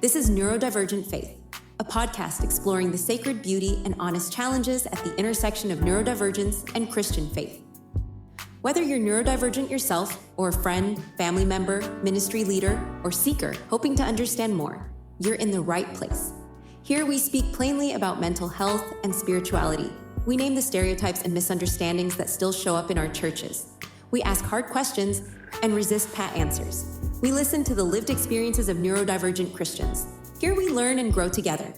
This is Neurodivergent Faith, a podcast exploring the sacred beauty and honest challenges at the intersection of neurodivergence and Christian faith. Whether you're neurodivergent yourself, or a friend, family member, ministry leader, or seeker hoping to understand more, you're in the right place. Here we speak plainly about mental health and spirituality. We name the stereotypes and misunderstandings that still show up in our churches. We ask hard questions and resist pat answers. We listen to the lived experiences of neurodivergent Christians. Here we learn and grow together.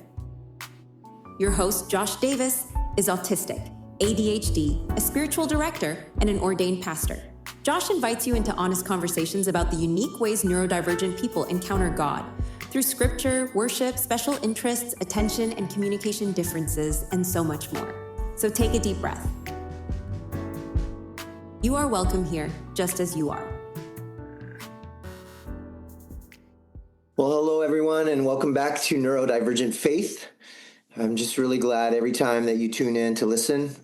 Your host, Josh Davis, is autistic, ADHD, a spiritual director, and an ordained pastor. Josh invites you into honest conversations about the unique ways neurodivergent people encounter God through scripture, worship, special interests, attention, and communication differences, and so much more. So take a deep breath. You are welcome here, just as you are. Well, hello, everyone, and welcome back to Neurodivergent Faith. I'm just really glad every time that you tune in to listen.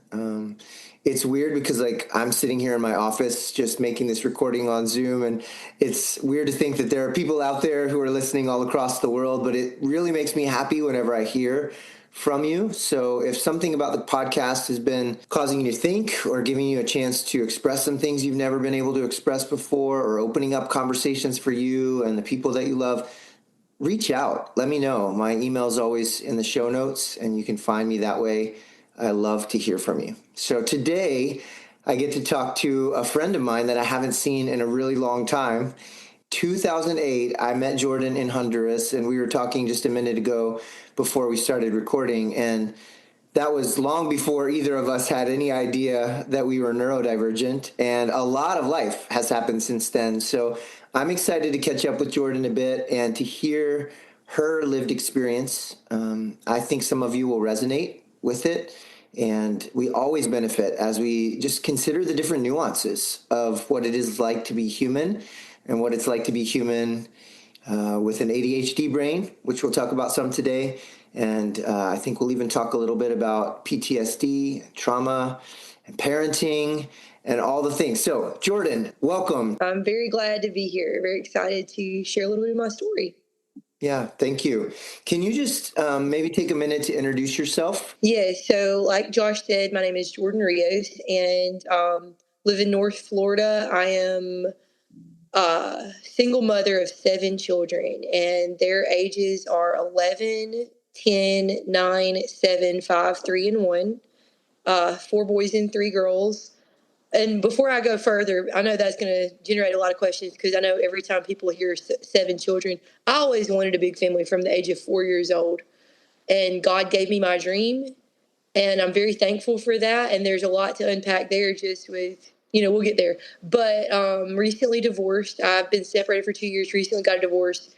It's weird because, I'm sitting here in my office just making this recording on Zoom, and it's weird to think that there are people out there who are listening all across the world, but it really makes me happy whenever I hear from you. So if something about the podcast has been causing you to think or giving you a chance to express some things you've never been able to express before, or opening up conversations for you and the people that you love, reach out. Let me know. My email is always in the show notes, and you can find me that way. I love to hear from you. So today I get to talk to a friend of mine that I haven't seen in a really long time. 2008, I met Jordan in Honduras, and we were talking just a minute ago before we started recording, and that was long before either of us had any idea that we were neurodivergent, and a lot of life has happened since then. So I'm excited to catch up with Jordan a bit and to hear her lived experience. I think some of you will resonate with it, and we always benefit as we just consider the different nuances of what it is like to be human and what it's like to be human with an ADHD brain, which we'll talk about some today. And I think we'll even talk a little bit about PTSD, trauma, and parenting, and all the things. So, Jordan, welcome. I'm very glad to be here. Very excited to share a little bit of my story. Yeah, thank you. Can you just maybe take a minute to introduce yourself? Yeah, so like Josh said, my name is Jordan Rios, and live in North Florida. I am single mother of 7 children, and their ages are 11, 10, 9, 7, 5, 3, and 1. 4 boys and 3 girls. And before I go further, I know that's going to generate a lot of questions, because I know every time people hear 7 children, I always wanted a big family from the age of 4 years old. And God gave me my dream, and I'm very thankful for that. And there's a lot to unpack there just with, we'll get there. But recently divorced. I've been separated for 2 years, recently got a divorce.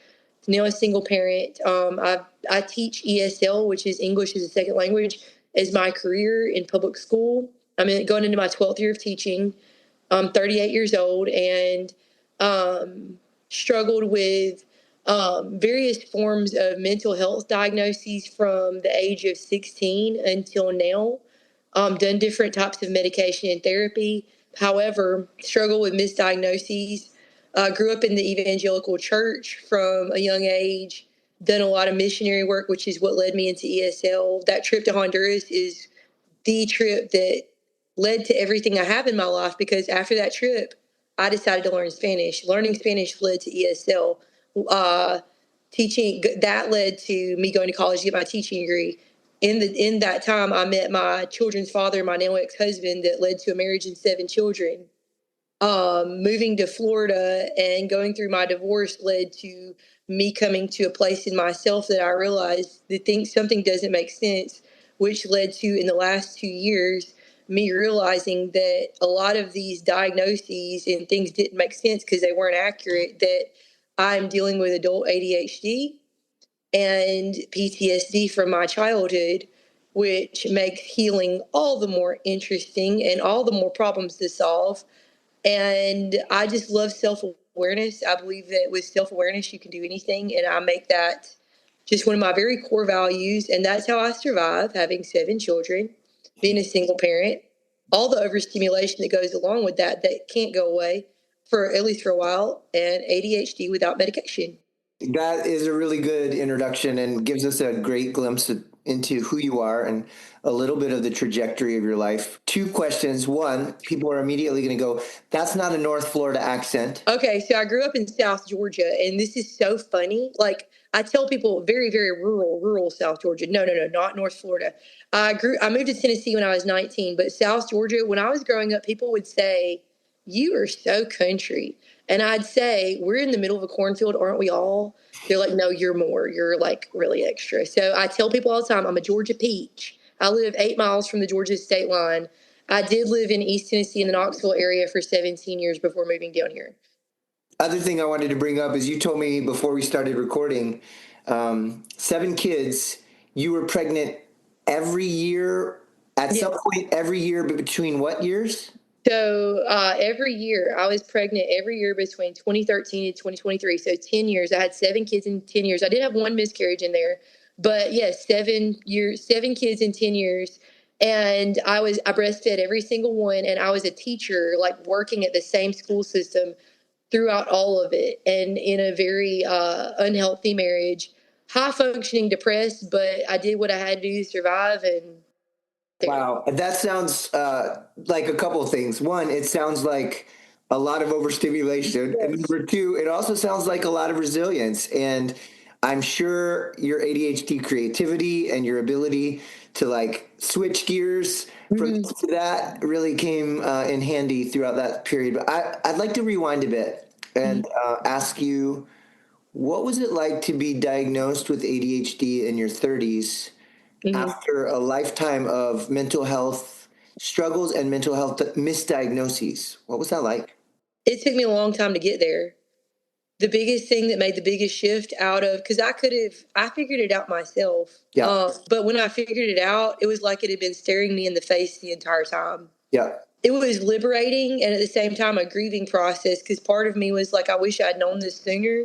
Now a single parent. I teach ESL, which is English as a second language, as my career in public school. I'm going into my 12th year of teaching. I'm 38 years old, and struggled with various forms of mental health diagnoses from the age of 16 until now. Done different types of medication and therapy. However, struggle with misdiagnoses. Grew up in the evangelical church from a young age. Done a lot of missionary work, which is what led me into ESL. That trip to Honduras is the trip that led to everything I have in my life, because after that trip, I decided to learn Spanish. Learning Spanish led to ESL. Teaching, that led to me going to college to get my teaching degree. In that time, I met my children's father, my now ex-husband, that led to a marriage and 7 children. Moving to Florida and going through my divorce led to me coming to a place in myself that I realized that something doesn't make sense, which led to, in the last 2 years, me realizing that a lot of these diagnoses and things didn't make sense because they weren't accurate, that I'm dealing with adult ADHD and PTSD from my childhood, which makes healing all the more interesting and all the more problems to solve. And I just love self-awareness. I believe that with self-awareness, you can do anything. And I make that just one of my very core values. And that's how I survive having 7 children, being a single parent, all the overstimulation that goes along with that can't go away, for at least for a while, and ADHD without medication. That is a really good introduction and gives us a great glimpse into who you are and a little bit of the trajectory of your life. Two questions. One, people are immediately going to go, that's not a North Florida accent. Okay, so I grew up in South Georgia, and this is so funny. Like I tell people, very, very rural South Georgia. No, no, no, not North Florida. I moved to Tennessee when I was 19, but South Georgia, when I was growing up, people would say, "You are so country," and I'd say, "We're in the middle of a cornfield, aren't we all?" They're like, "No, you're more. You're like really extra." So I tell people all the time, I'm a Georgia peach. I live 8 miles from the Georgia state line. I did live in East Tennessee in the Knoxville area for 17 years before moving down here. Other thing I wanted to bring up is you told me before we started recording, 7 kids, you were pregnant every year, at Yeah. some point every year, but between what years? So every year, I was pregnant every year between 2013 and 2023. So 10 years. I had 7 kids in 10 years. I did have one miscarriage in there, but yes, 7 years, 7 kids in 10 years. And I breastfed every single one. And I was a teacher, like working at the same school system throughout all of it, and in a very unhealthy marriage, high functioning, depressed, but I did what I had to do to survive. And there. Wow, that sounds like a couple of things. One, it sounds like a lot of overstimulation, and Yes. number two, it also sounds like a lot of resilience. And I'm sure your ADHD creativity and your ability to like switch gears from Mhm. this to that really came in handy throughout that period. But I'd like to rewind a bit and ask you, what was it like to be diagnosed with ADHD in your 30s? Mhm. After a lifetime of mental health struggles and mental health misdiagnoses. What was that like? It took me a long time to get there. The biggest thing that made the biggest shift out of, because I figured it out myself. Yeah, But when I figured it out, it was like it had been staring me in the face the entire time. yeah, It was liberating and at the same time a grieving process, because part of me was like, I wish I'd known this sooner,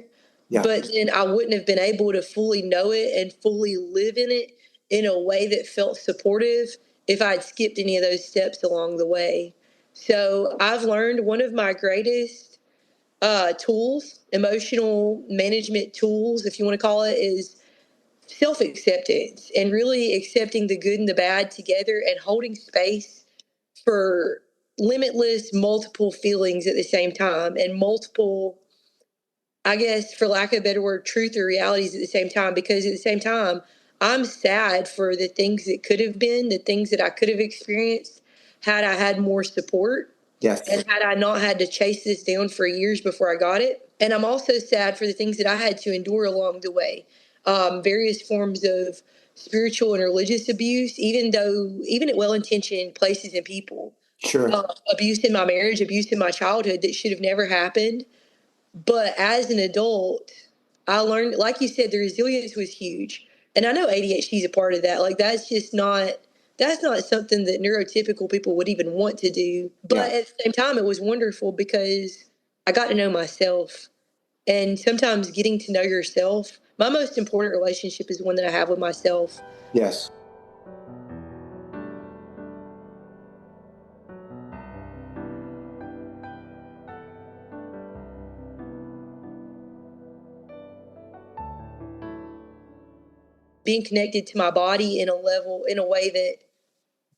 yeah, but then I wouldn't have been able to fully know it and fully live in it in a way that felt supportive if I'd skipped any of those steps along the way. So I've learned one of my greatest tools, emotional management tools, if you want to call it, is self acceptance, and really accepting the good and the bad together and holding space for limitless multiple feelings at the same time, and multiple, I guess, for lack of a better word, truth or realities at the same time. Because at the same time, I'm sad for the things that could have been, the things that I could have experienced had I had more support, yes, and had I not had to chase this down for years before I got it. And I'm also sad for the things that I had to endure along the way, various forms of spiritual and religious abuse, even at well intentioned places and people, sure, abuse in my marriage, abuse in my childhood that should have never happened. But as an adult, I learned, like you said, the resilience was huge. And I know ADHD is a part of that. Like that's not something that neurotypical people would even want to do. yeah. But at the same time, it was wonderful because I got to know myself. And sometimes getting to know yourself, my most important relationship is one that I have with myself. Yes. Being connected to my body in a way that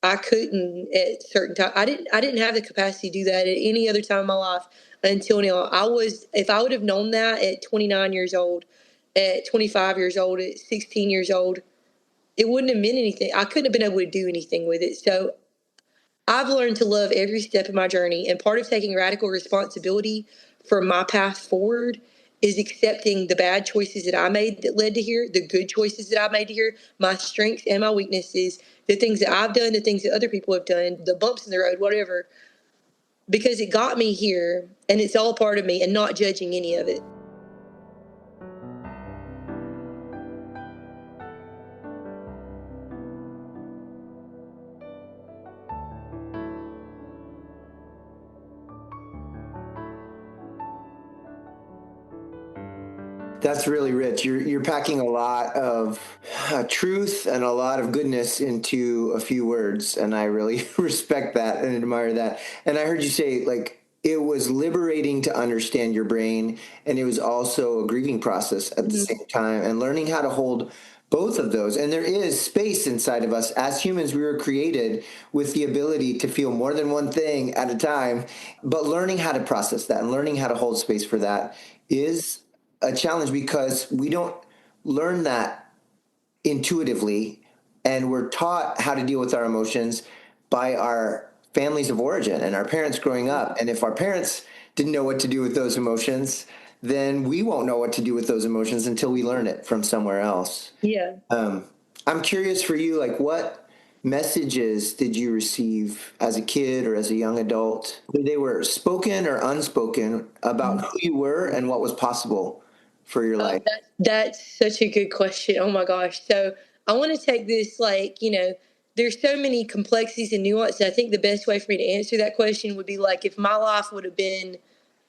I couldn't at certain times. I didn't have the capacity to do that at any other time in my life until now. If I would have known that at 29 years old, at 25 years old, at 16 years old, it wouldn't have meant anything. I couldn't have been able to do anything with it. So I've learned to love every step of my journey. And part of taking radical responsibility for my path forward is accepting the bad choices that I made that led to here, the good choices that I made to here, my strengths and my weaknesses, the things that I've done, the things that other people have done, the bumps in the road, whatever, because it got me here and it's all part of me, and not judging any of it. That's really rich. You're packing a lot of truth and a lot of goodness into a few words, and I really respect that and admire that. And I heard you say like it was liberating to understand your brain, and it was also a grieving process at the same time, and learning how to hold both of those. And there is space inside of us. As humans, we were created with the ability to feel more than one thing at a time, but learning how to process that and learning how to hold space for that is a challenge, because we don't learn that intuitively, and we're taught how to deal with our emotions by our families of origin and our parents growing up. And if our parents didn't know what to do with those emotions, then we won't know what to do with those emotions until we learn it from somewhere else. Yeah. I'm curious for you, like, what messages did you receive as a kid or as a young adult, whether they were spoken or unspoken, about who you were and what was possible for your life? That's such a good question. Oh my gosh. So I want to take this, like, there's so many complexities and nuance. I think the best way for me to answer that question would be like if my life would have been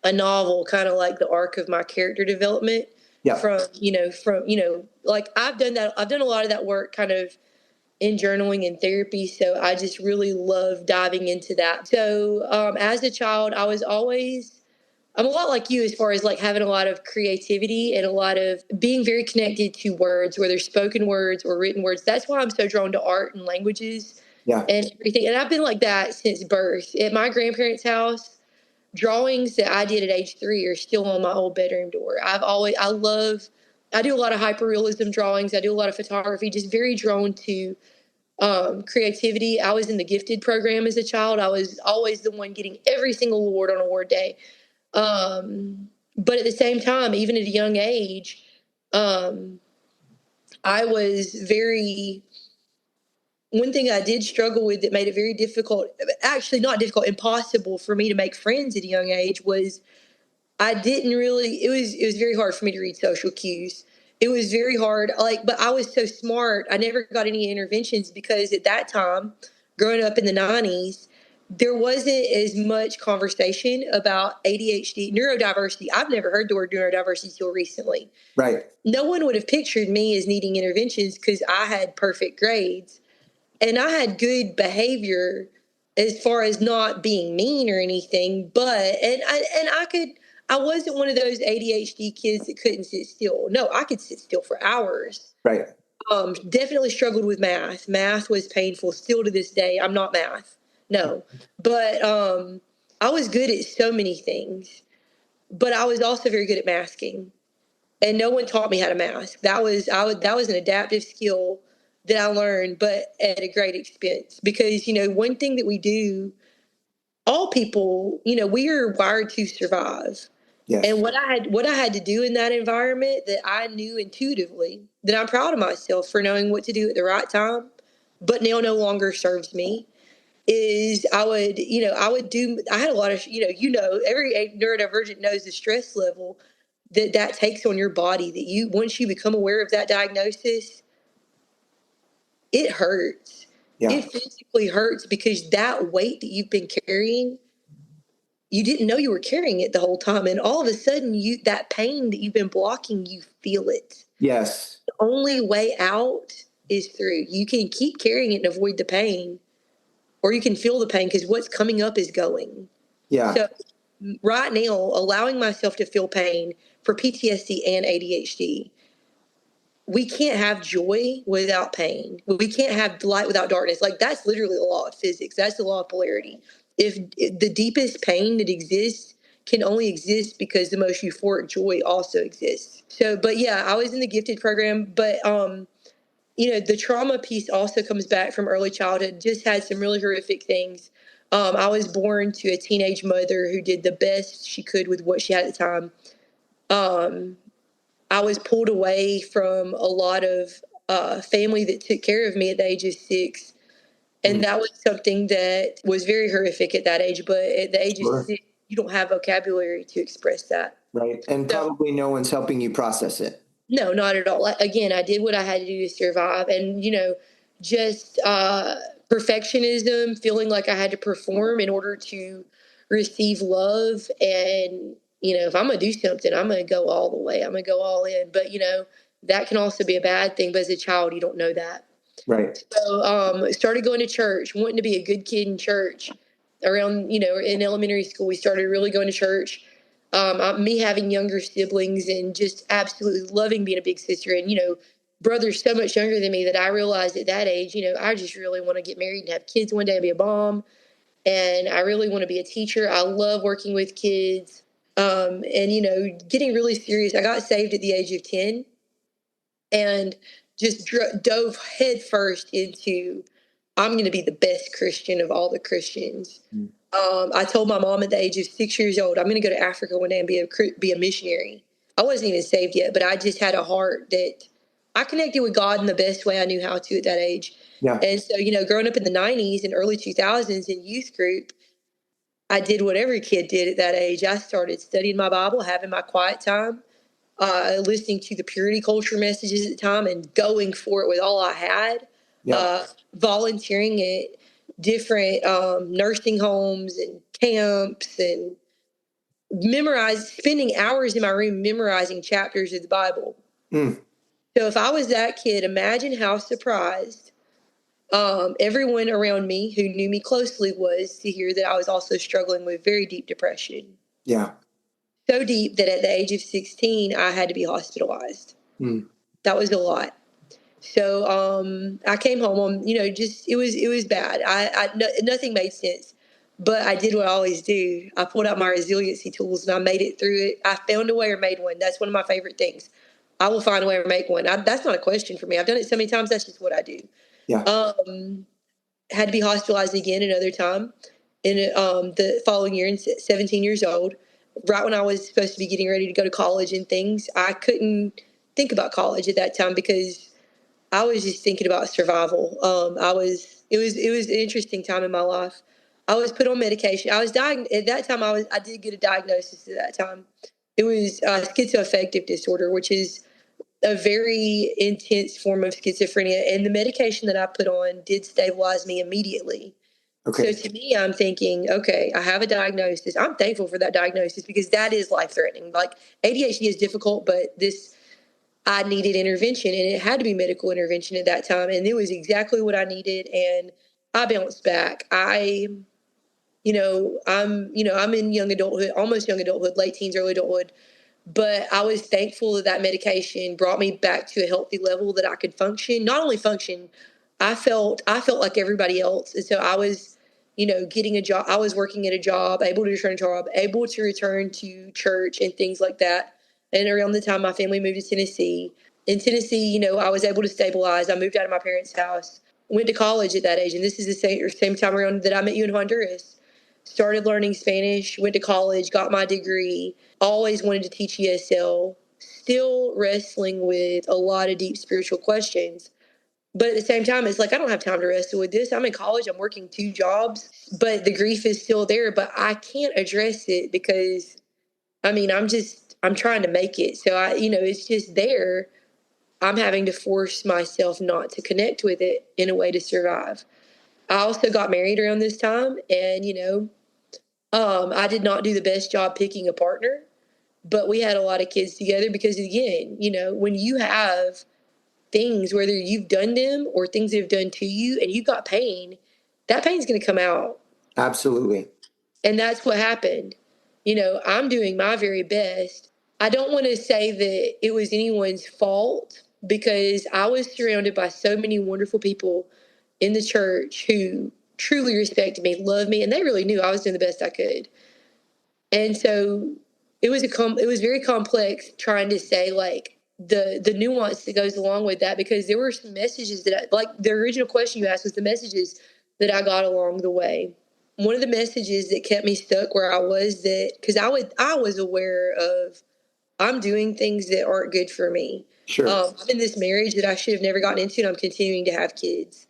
a novel, kind of like the arc of my character development Yeah. from like I've done that. I've done a lot of that work kind of in journaling and therapy. So I just really love diving into that. So as a child, I'm a lot like you as far as like having a lot of creativity and a lot of being very connected to words, whether spoken words or written words. That's why I'm so drawn to art and languages Yeah. and everything. And I've been like that since birth. At my grandparents' house, drawings that I did at age 3 are still on my old bedroom door. I do a lot of hyperrealism drawings. I do a lot of photography, just very drawn to creativity. I was in the gifted program as a child. I was always the one getting every single award on award day. But at the same time, even at a young age, um, I was very, one thing I did struggle with that made it very difficult, actually not difficult, impossible for me to make friends at a young age was I didn't really, it was very hard for me to read social cues. It was very hard. Like, but I was so smart. I never got any interventions because at that time, growing up in the 90s, there wasn't as much conversation about ADHD, neurodiversity. I've never heard the word neurodiversity till recently. Right. No one would have pictured me as needing interventions because I had perfect grades and I had good behavior as far as not being mean or anything, but I wasn't one of those ADHD kids that couldn't sit still. No, I could sit still for hours. Right. Definitely struggled with math. Math was painful still to this day. I'm not math. No. But I was good at so many things, but I was also very good at masking, and no one taught me how to mask. That was an adaptive skill that I learned, but at a great expense. Because one thing that we do, all people, we are wired to survive. And Yes. what I had to do in that environment that I knew intuitively, that I'm proud of myself for knowing what to do at the right time, but now no longer serves me, is I had a lot of, every neurodivergent knows the stress level that takes on your body, that once you become aware of that diagnosis, it hurts. Yeah. It physically hurts because that weight that you've been carrying, you didn't know you were carrying it the whole time. And all of a sudden that pain that you've been blocking, you feel it. Yes. The only way out is through. You can keep carrying it and avoid the pain, or you can feel the pain because what's coming up is going. Yeah. So right now, allowing myself to feel pain for PTSD and ADHD, we can't have joy without pain. We can't have light without darkness. Like that's literally the law of physics. That's the law of polarity. If the deepest pain that exists can only exist because the most euphoric joy also exists. So, but yeah, I was in the gifted program, but the trauma piece also comes back from early childhood. Just had some really horrific things. I was born to a teenage mother who did the best she could with what she had at the time. Um, I was pulled away from a lot of family that took care of me at the age of 6. And that was something that was very horrific at that age. But at the age of Sure. 6, you don't have vocabulary to express that. Right. And So, probably no one's helping you process it. no, not at all. Like, again, I did what I had to do to survive. And, just perfectionism, feeling like I had to perform in order to receive love. And, if I'm going to do something, I'm going to go all the way. I'm going to go all in. But, that can also be a bad thing. But as a child, you don't know that. Right. So started going to church, wanting to be a good kid in church. around, in elementary school, we started really going to church. Me having younger siblings and just absolutely loving being a big sister, and, brothers so much younger than me that I realized at that age, I just really want to get married and have kids one day and be a mom. And I really want to be a teacher. I love working with kids. And, getting really serious. I got saved at the age of 10 and just dove headfirst into, I'm going to be the best Christian of all the Christians. I told my mom at the age of 6 years old, I'm going to go to Africa one day and be a missionary. I wasn't even saved yet, but I just had a heart that I connected with God in the best way I knew how to at that age. Yeah. And so, growing up in the 90s and early 2000s in youth group, I did what every kid did at that age. I started studying my Bible, having my quiet time, listening to the purity culture messages at the time and going for it with all I had, volunteering at different nursing homes and camps, and spending hours in my room memorizing chapters of the Bible. So if I was that kid, imagine how surprised everyone around me who knew me closely was to hear that I was also struggling with very deep depression. Yeah. So deep that at the age of 16, I had to be hospitalized. That was a lot. So I came home on, it was bad. Nothing made sense, but I did what I always do. I pulled out my resiliency tools and I made it through it. I found a way or made one. That's one of my favorite things. I will find a way or make one. That's not a question for me. I've done it so many times. That's just what I do. Yeah. Had to be hospitalized again another time in the following year, 17 years old, right when I was supposed to be getting ready to go to college and things. I couldn't think about college at that time because I was just thinking about survival. It was an interesting time in my life. I was put on medication. I was diagnosed at that time. I did get a diagnosis at that time. It was schizoaffective disorder, which is a very intense form of schizophrenia. And the medication that I put on did stabilize me immediately. Okay. So to me, I'm thinking, okay, I have a diagnosis. I'm thankful for that diagnosis because that is life threatening. Like ADHD is difficult, but I needed intervention, and it had to be medical intervention at that time. And it was exactly what I needed. And I bounced back. I'm in young adulthood, almost young adulthood, late teens, early adulthood. But I was thankful that medication brought me back to a healthy level that I could function. Not only function, I felt like everybody else. And so I was, getting a job. I was working at a job, able to return to a job, able to return to church and things like that. And around the time my family moved to Tennessee, in Tennessee, I was able to stabilize. I moved out of my parents' house, went to college at that age. And this is the same time around that I met you in Honduras. Started learning Spanish, went to college, got my degree, always wanted to teach ESL, still wrestling with a lot of deep spiritual questions. But at the same time, it's like, I don't have time to wrestle with this. I'm in college, I'm working 2 jobs, but the grief is still there. But I can't address it because, I'm trying to make it. So it's just there. I'm having to force myself not to connect with it in a way to survive. I also got married around this time, and, I did not do the best job picking a partner, but we had a lot of kids together because, again, when you have things, whether you've done them or things that have done to you, and you got pain, that pain's going to come out. Absolutely. And that's what happened. I'm doing my very best. I don't want to say that it was anyone's fault because I was surrounded by so many wonderful people in the church who truly respected me, loved me, and they really knew I was doing the best I could. And so it was very complex trying to say like the nuance that goes along with that, because there were some messages that like the original question you asked was the messages that I got along the way. One of the messages that kept me stuck where I was, that because I was aware of, I'm doing things that aren't good for me. Sure. I'm in this marriage that I should have never gotten into, and I'm continuing to have kids.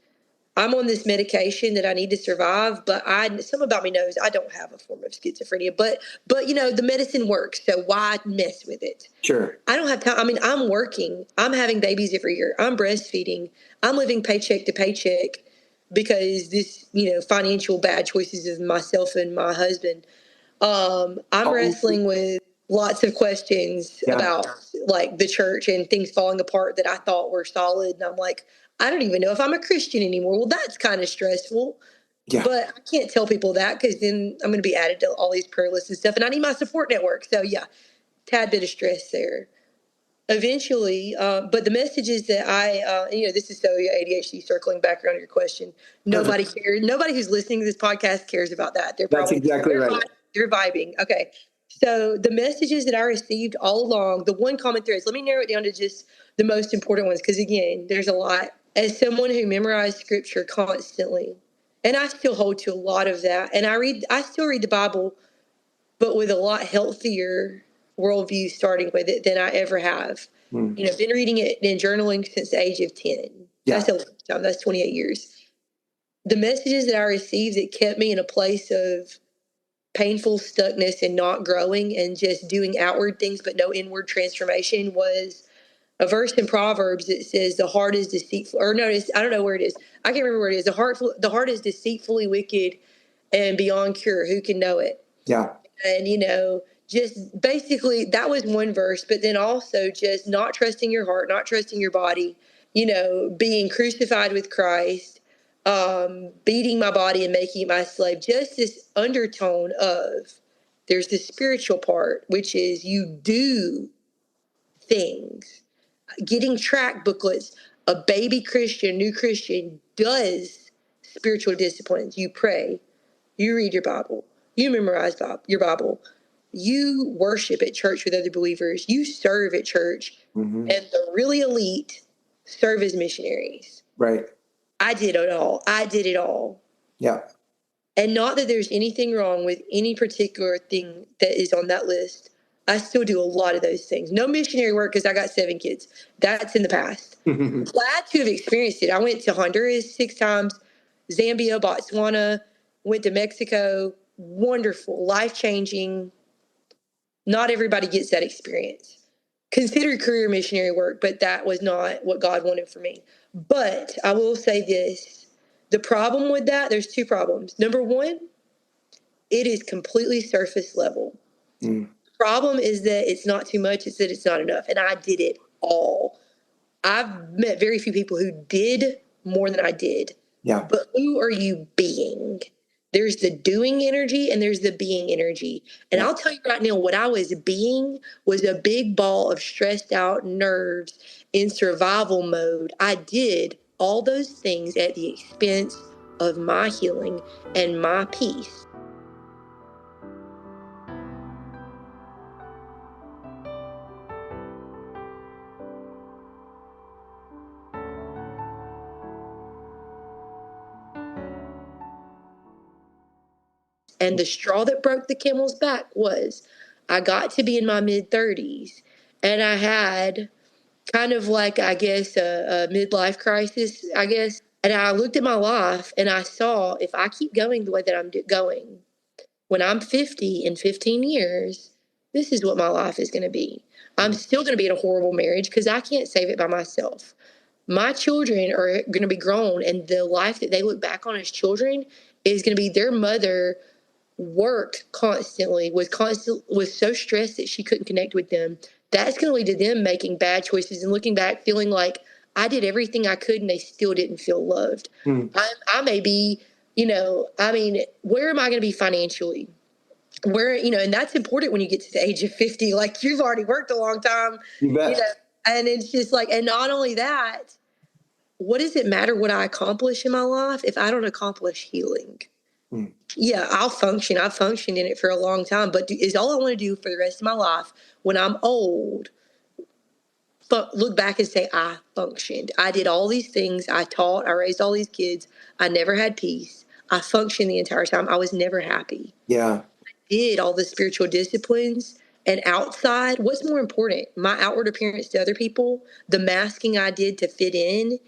I'm on this medication that I need to survive, but some about me knows I don't have a form of schizophrenia, but the medicine works. So why mess with it? Sure. I don't have time. I'm working, I'm having babies every year, I'm breastfeeding, I'm living paycheck to paycheck because this, financial bad choices of myself and my husband. I'm wrestling with lots of questions about like the church and things falling apart that I thought were solid. And I'm like, I don't even know if I'm a Christian anymore. Well, that's kind of stressful. Yeah. But I can't tell people that because then I'm going to be added to all these prayer lists and stuff. And I need my support network. So, yeah, tad bit of stress there. Eventually, but the message is that this is so ADHD, circling back around your question. Nobody Perfect. cares. Nobody who's listening to this podcast cares about that. That's exactly right. They're vibing. Okay. So the messages that I received all along, the one common thread is, let me narrow it down to just the most important ones. Cause again, there's a lot. As someone who memorized scripture constantly, and I still hold to a lot of that. And I still read the Bible, but with a lot healthier worldview starting with it than I ever have. Been reading it and journaling since the age of 10. Yeah. That's a long time. That's 28 years. The messages that I received that kept me in a place of painful stuckness and not growing and just doing outward things but no inward transformation was a verse in Proverbs that says the heart is deceitful, or no, I don't know where it is. I can't remember where it is. The heart is deceitfully wicked and beyond cure. Who can know it? Yeah. And, just basically that was one verse, but then also just not trusting your heart, not trusting your body, being crucified with Christ, beating my body and making it my slave. Just this undertone of there's the spiritual part, which is you do things, getting track booklets. A baby Christian, new Christian does spiritual disciplines. You pray, you read your Bible, you memorize your Bible, you worship at church with other believers, you serve at church, Mm-hmm. and the really elite serve as missionaries. Right. I did it all. Yeah. And not that there's anything wrong with any particular thing that is on that list. I still do a lot of those things. No missionary work because I got 7 kids. That's in the past. Glad to have experienced it. I went to Honduras 6 times, Zambia, Botswana, went to Mexico. Wonderful, life-changing. Not everybody gets that experience. Considered career missionary work, but that was not what God wanted for me. But I will say this. The problem with that, there's 2 problems. Number 1, it is completely surface level. Problem is that it's not too much, it's that it's not enough. And I did it all. I've met very few people who did more than I did. Yeah. But who are you being? There's the doing energy and there's the being energy. And I'll tell you right now, what I was being was a big ball of stressed out nerves in survival mode. I did all those things at the expense of my healing and my peace. And the straw that broke the camel's back was I got to be in my mid-30s and I had kind of like, I guess, a midlife crisis, I guess. And I looked at my life and I saw if I keep going the way that I'm going, when I'm 50 in 15 years, this is what my life is going to be. I'm still going to be in a horrible marriage because I can't save it by myself. My children are going to be grown, and the life that they look back on as children is going to be their mother worked constantly, was so stressed that she couldn't connect with them. That's going to lead to them making bad choices and looking back feeling like I did everything I could and they still didn't feel loved. I may be, where am I going to be financially? Where, and that's important when you get to the age of 50, like you've already worked a long time, You bet. and it's just like, and not only that, what does it matter what I accomplish in my life if I don't accomplish healing? Yeah, I've functioned in it for a long time, but is all I want to do for the rest of my life when I'm old, but look back and say, I functioned. I did all these things. I taught, I raised all these kids. I never had peace. I functioned the entire time. I was never happy. Yeah. Did all the spiritual disciplines and outside. What's more important? My outward appearance to other people, the masking I did to fit in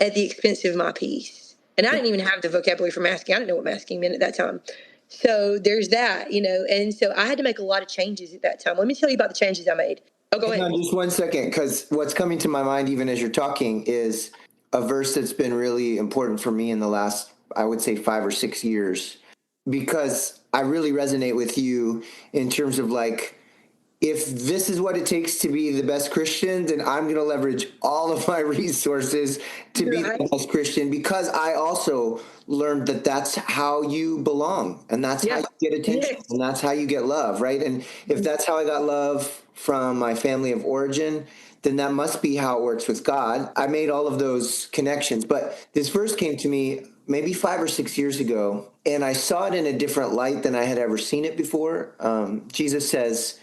at the expense of my peace. And I didn't even have the vocabulary for masking. I didn't know what masking meant at that time. So there's that, and so I had to make a lot of changes at that time. Let me tell you about the changes I made. Oh, go ahead. Hang on just one second, because what's coming to my mind even as you're talking is a verse that's been really important for me in the last, I would say, 5 or 6 years, because I really resonate with you in terms of like, if this is what it takes to be the best Christian, then I'm going to leverage all of my resources to be Right. the best Christian, because I also learned that that's how you belong, and that's how Yeah. you get attention, Yes. and that's how you get love, right? And if that's how I got love from my family of origin, then that must be how it works with God. I made all of those connections. But this verse came to me maybe 5 or 6 years ago, and I saw it in a different light than I had ever seen it before. Jesus says,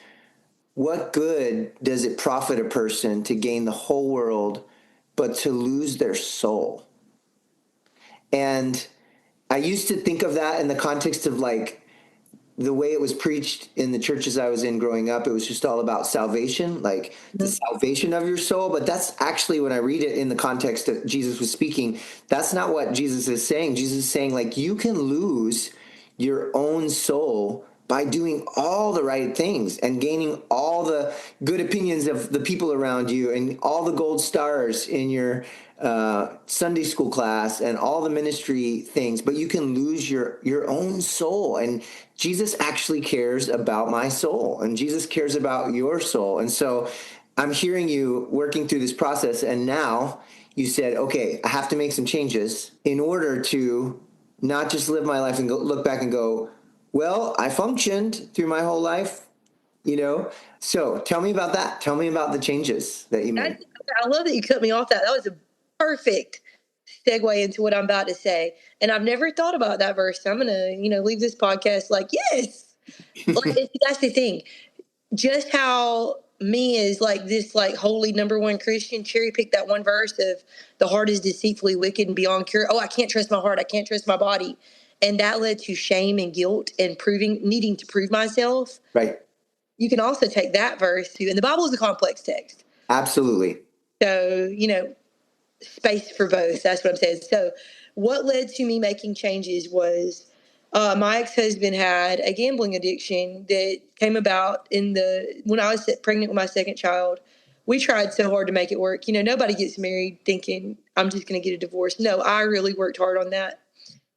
"What good does it profit a person to gain the whole world, but to lose their soul?" And I used to think of that in the context of like the way it was preached in the churches I was in growing up. It was just all about salvation, like the Mhm. salvation of your soul. But that's actually, when I read it in the context that Jesus was speaking, that's not what Jesus is saying. Jesus is saying, like, you can lose your own soul by doing all the right things and gaining all the good opinions of the people around you and all the gold stars in your Sunday school class and all the ministry things, but you can lose your own soul. And Jesus actually cares about my soul, and Jesus cares about your soul. And so I'm hearing you working through this process, and now you said, okay, I have to make some changes in order to not just live my life and look back and go, well, I functioned through my whole life, you know? So tell me about that. Tell me about the changes that you made. I love that you cut me off. That was a perfect segue into what I'm about to say. And I've never thought about that verse. I'm gonna, leave this podcast like, yes. Like, that's the thing. Just how me is like this, like, holy number one Christian cherry picked that one verse of the heart is deceitfully wicked and beyond cure. Oh, I can't trust my heart. I can't trust my body. And that led to shame and guilt and needing to prove myself. Right. You can also take that verse too. And the Bible is a complex text. Absolutely. So, space for both. That's what I'm saying. So, what led to me making changes was my ex-husband had a gambling addiction that came about when I was pregnant with my second child. We tried so hard to make it work. Nobody gets married thinking I'm just going to get a divorce. No, I really worked hard on that.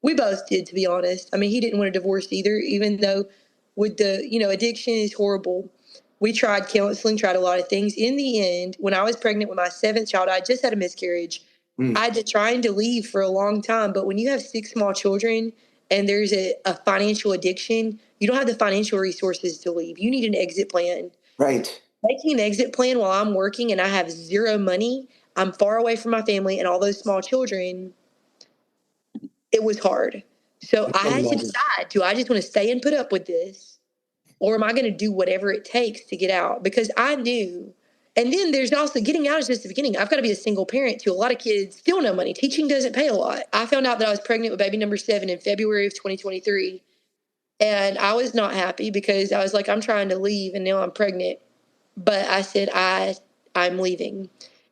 We both did, to be honest. I mean, he didn't want a divorce either, even though with addiction is horrible. We tried counseling, tried a lot of things. In the end, when I was pregnant with my seventh child, I just had a miscarriage. Mm. I had been trying to leave for a long time, but when you have six small children and there's a financial addiction, you don't have the financial resources to leave. You need an exit plan. Right. Making an exit plan while I'm working and I have zero money, I'm far away from my family and all those small children, it was hard. So I I can had to imagine. decide, do I just want to stay and put up with this? Or am I going to do whatever it takes to get out? Because I knew. And then there's also getting out is just the beginning. I've got to be a single parent to a lot of kids, still no money. Teaching doesn't pay a lot. I found out that I was pregnant with baby number 7 in February of 2023. And I was not happy because I was like, I'm trying to leave and now I'm pregnant. But I said, I'm leaving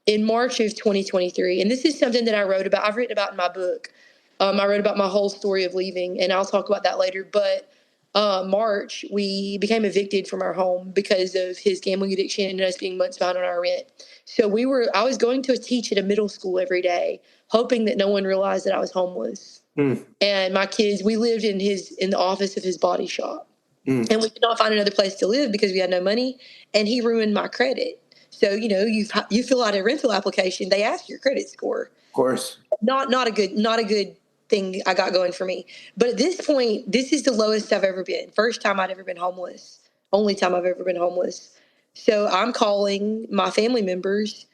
in March of 2023. And this is something that I wrote about. I've written about in my book. I wrote about my whole story of leaving, and I'll talk about that later. But March, we became evicted from our home because of his gambling addiction and us being months behind on our rent. So I was going to teach at a middle school every day, hoping that no one realized that I was homeless. Mm. And my kids, we lived in the office of his body shop. Mm. And we could not find another place to live because we had no money, and he ruined my credit. So you fill out a rental application, they ask your credit score. Of course. Not a good thing I got going for me. But at this point, this is the lowest I've ever been. First time I'd ever been homeless. Only time I've ever been homeless. So I'm calling my family members,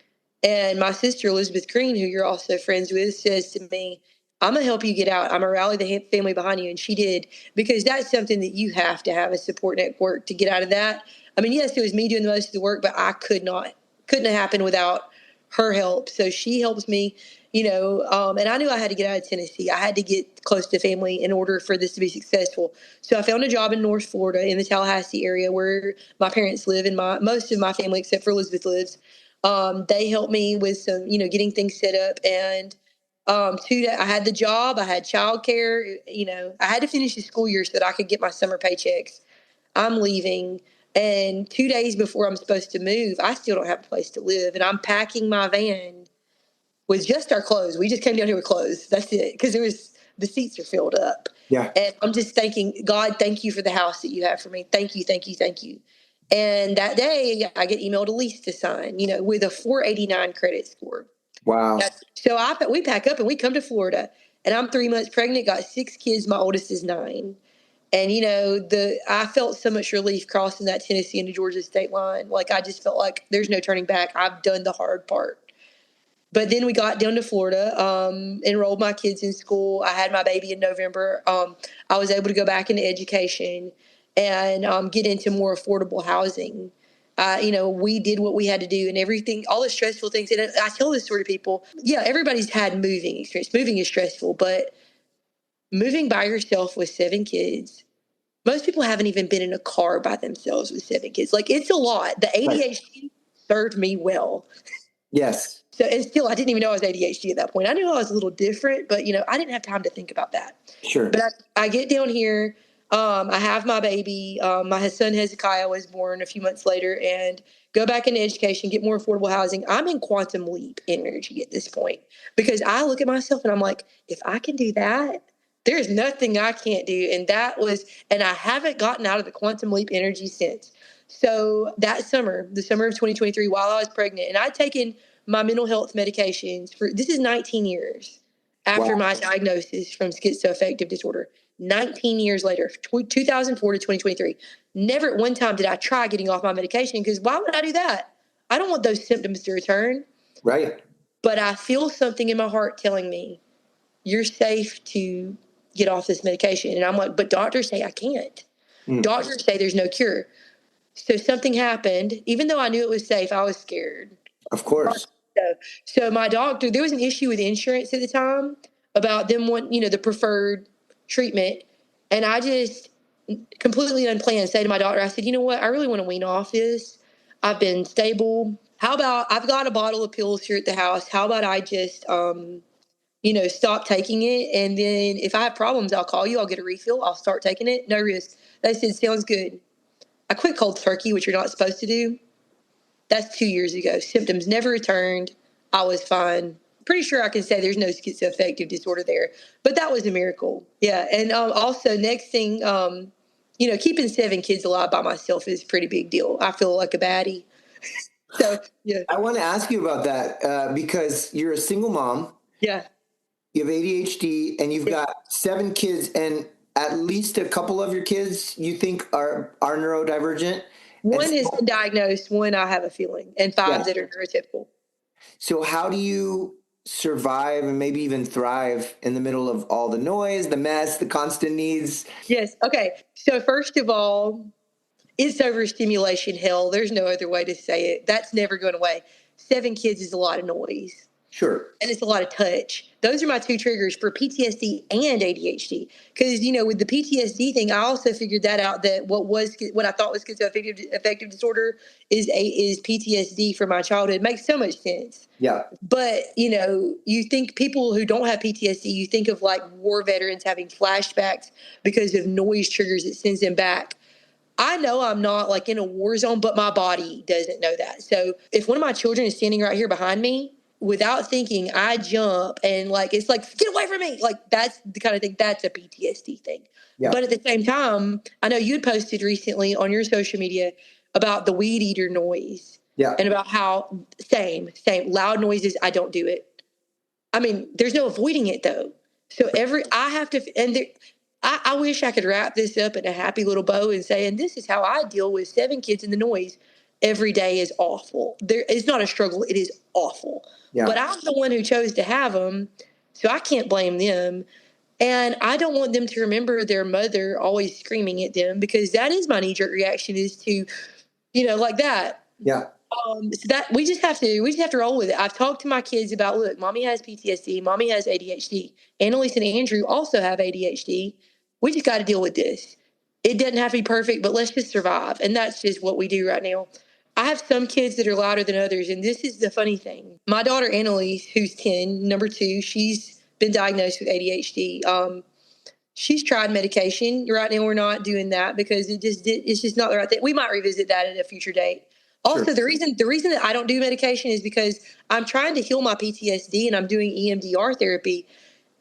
and my sister Elizabeth Green, who you're also friends with, says to me, I'm gonna help you get out. I'm gonna rally the family behind you. And she did, because that's something that you have to have a support network to get out of that. I mean, yes, it was me doing the most of the work, but couldn't have happened without her help. So she helps me, and I knew I had to get out of Tennessee. I had to get close to family in order for this to be successful. So I found a job in North Florida in the Tallahassee area where my parents live and most of my family, except for Elizabeth, lives. They helped me with some, getting things set up. And I had the job, I had childcare, I had to finish the school year so that I could get my summer paychecks. I'm leaving. And 2 days before I'm supposed to move, I still don't have a place to live. And I'm packing my van with just our clothes. We just came down here with clothes. That's it. Because the seats are filled up. Yeah. And I'm just thanking God, thank you for the house that you have for me. Thank you, thank you, thank you. And that day I get emailed a lease to sign, with a 489 credit score. Wow. So we pack up and we come to Florida, and I'm 3 months pregnant, got 6 kids. My oldest is 9. And, I felt so much relief crossing that Tennessee and Georgia state line. Like, I just felt like there's no turning back. I've done the hard part. But then we got down to Florida, enrolled my kids in school. I had my baby in November. I was able to go back into education and get into more affordable housing. We did what we had to do and everything, all the stressful things. And I tell this sort of people, yeah, everybody's had moving experience. Moving is stressful, but moving by yourself with 7 kids, most people haven't even been in a car by themselves with 7 kids. Like, it's a lot. The ADHD served me well. Yes. So, and still, I didn't even know I was ADHD at that point. I knew I was a little different, but, I didn't have time to think about that. Sure. But I get down here. I have my baby. My son Hezekiah was born a few months later, and go back into education, get more affordable housing. I'm in quantum leap energy at this point, because I look at myself and I'm like, if I can do that, there's nothing I can't do. And I haven't gotten out of the quantum leap energy since. So that summer, the summer of 2023, while I was pregnant, and I'd taken my mental health medications this is 19 years after my diagnosis from schizoaffective disorder. 19 years later, 2004 to 2023. Never at one time did I try getting off my medication, because why would I do that? I don't want those symptoms to return. Right. But I feel something in my heart telling me, you're safe to get off this medication. And I'm like, but doctors say I can't. Doctors say there's no cure. So something happened. Even though I knew it was safe, I was scared. Of course. So my doctor, there was an issue with insurance at the time about them wanting, the preferred treatment. And I just completely unplanned say to my doctor, I said, you know what? I really want to wean off this. I've been stable. How about, I've got a bottle of pills here at the house. How about I just, stop taking it? And then if I have problems, I'll call you. I'll get a refill. I'll start taking it. No risk. They said, sounds good. I quit cold turkey, which you're not supposed to do. That's 2 years ago. Symptoms never returned. I was fine. Pretty sure I can say there's no schizoaffective disorder there, but that was a miracle. Yeah. And also, next thing, keeping 7 kids alive by myself is a pretty big deal. I feel like a baddie. So, yeah. I want to ask you about that because you're a single mom. Yeah. You have ADHD and you've got 7 kids, and at least a couple of your kids you think are neurodivergent. One has been diagnosed, one I have a feeling, and 5 that are neurotypical. So how do you survive and maybe even thrive in the middle of all the noise, the mess, the constant needs? Yes. Okay. So first of all, it's overstimulation hell. There's no other way to say it. That's never going away. 7 kids is a lot of noise. Sure. And it's a lot of touch. Those are my 2 triggers for PTSD and ADHD. Because, with the PTSD thing, I also figured that out, that what I thought was schizoaffective disorder is PTSD from my childhood. It makes so much sense. Yeah. But, you think people who don't have PTSD, you think of like war veterans having flashbacks because of noise triggers that sends them back. I know I'm not like in a war zone, but my body doesn't know that. So if one of my children is standing right here behind me, without thinking, I jump and it's like, get away from me. Like, that's the kind of thing, that's a PTSD thing. Yeah. But at the same time, I know you'd posted recently on your social media about the weed eater noise. Yeah. And about how same loud noises, I don't do it. I mean, there's no avoiding it though. So I wish I could wrap this up in a happy little bow and say, and this is how I deal with 7 kids in the noise. Every day is awful. It's not a struggle. It is awful. Yeah. But I'm the one who chose to have them, so I can't blame them. And I don't want them to remember their mother always screaming at them, because that is my knee-jerk reaction, is to, like that. Yeah. So that we just have to roll with it. I've talked to my kids about, look, mommy has PTSD, mommy has ADHD. Annalise and Andrew also have ADHD. We just got to deal with this. It doesn't have to be perfect, but let's just survive. And that's just what we do right now. I have some kids that are louder than others, and this is the funny thing. My daughter Annalise, who's 10, number 2, she's been diagnosed with ADHD. She's tried medication. Right now we're not doing that because it's just not the right thing. We might revisit that at a future date. Also, sure. The reason that I don't do medication is because I'm trying to heal my PTSD, and I'm doing EMDR therapy.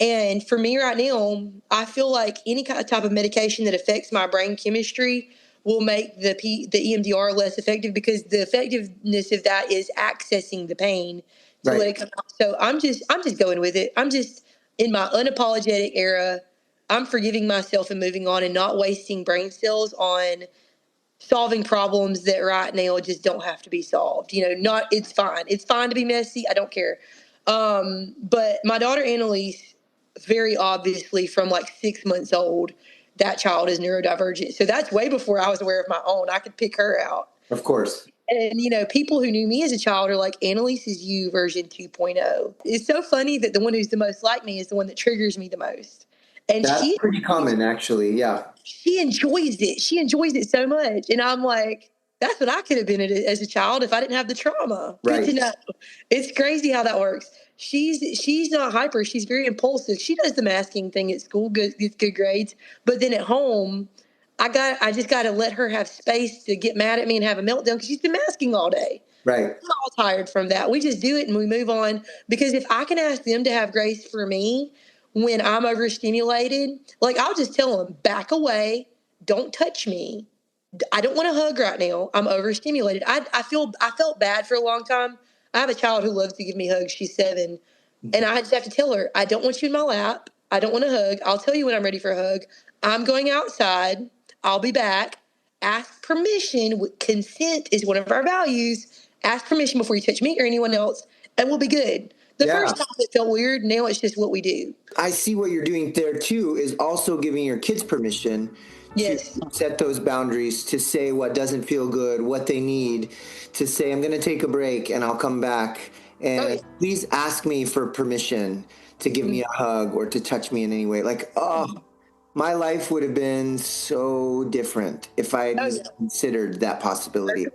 And for me right now, I feel like any kind of type of medication that affects my brain chemistry will make the EMDR less effective, because the effectiveness of that is accessing the pain to let it come out. So I'm just going with it. I'm just in my unapologetic era. I'm forgiving myself and moving on and not wasting brain cells on solving problems that right now just don't have to be solved. It's fine. It's fine to be messy. I don't care. But my daughter Annalise, very obviously from like 6 months old, that child is neurodivergent. So that's way before I was aware of my own. I could pick her out. Of course. And, people who knew me as a child are like, Annalise is you version 2.0. It's so funny that the one who's the most like me is the one that triggers me the most. And that's pretty common, actually. Yeah. She enjoys it. She enjoys it so much. And I'm like, that's what I could have been as a child if I didn't have the trauma. Right. Good to know. It's crazy how that works. She's not hyper. She's very impulsive. She does the masking thing at school, gets good grades. But then at home, I just got to let her have space to get mad at me and have a meltdown because she's been masking all day. Right. I'm all tired from that. We just do it and we move on, because if I can ask them to have grace for me when I'm overstimulated, like I'll just tell them, back away, don't touch me. I don't want a hug right now. I'm overstimulated. I felt bad for a long time. I have a child who loves to give me hugs. She's 7. And I just have to tell her, I don't want you in my lap. I don't want a hug. I'll tell you when I'm ready for a hug. I'm going outside. I'll be back. Ask permission. Consent is one of our values. Ask permission before you touch me or anyone else, and we'll be good. The first time it felt weird. Now it's just what we do. I see what you're doing there too, is also giving your kids permission to set those boundaries, to say what doesn't feel good, what they need, to say, I'm going to take a break and I'll come back. And please ask me for permission to give me a hug or to touch me in any way. Like, my life would have been so different if I had considered that possibility.